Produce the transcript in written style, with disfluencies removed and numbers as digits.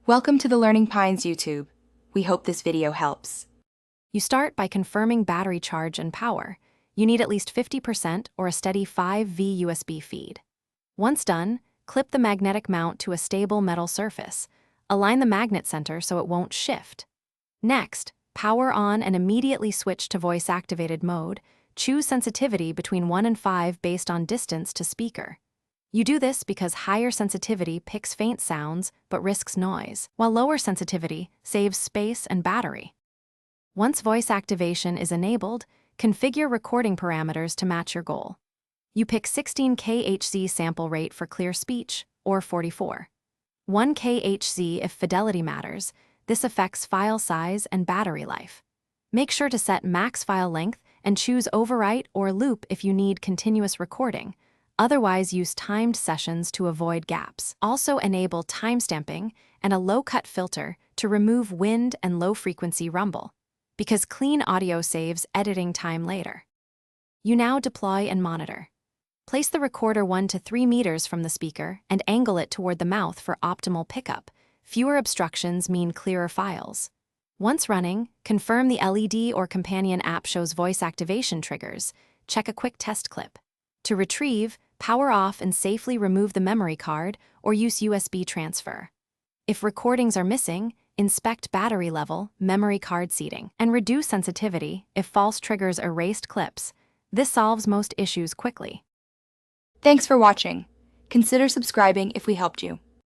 Welcome to the Learning Pines YouTube. We hope this video helps. You start by confirming battery charge and power. You need at least 50% or a steady 5V USB feed. Once done, clip the magnetic mount to a stable metal surface. Align the magnet center so it won't shift. Next, power on and immediately switch to voice-activated mode. Choose sensitivity between 1 and 5 based on distance to speaker. You do this because higher sensitivity picks faint sounds but risks noise, while lower sensitivity saves space and battery. Once voice activation is enabled, configure recording parameters to match your goal. You pick 16 kHz sample rate for clear speech, or 44. 1 kHz if fidelity matters. This affects file size and battery life. Make sure to set max file length and choose overwrite or loop if you need continuous recording. Otherwise, use timed sessions to avoid gaps. Also enable timestamping and a low-cut filter to remove wind and low-frequency rumble, because clean audio saves editing time later. You now deploy and monitor. Place the recorder 1 to 3 meters from the speaker and angle it toward the mouth for optimal pickup. Fewer obstructions mean clearer files. Once running, confirm the LED or companion app shows voice activation triggers. Check a quick test clip. To retrieve, power off and safely remove the memory card or use USB transfer. If recordings are missing, inspect battery level, memory card seating, and reduce sensitivity if false triggers erased clips. This solves most issues quickly. Thanks for watching. Consider subscribing if we helped you.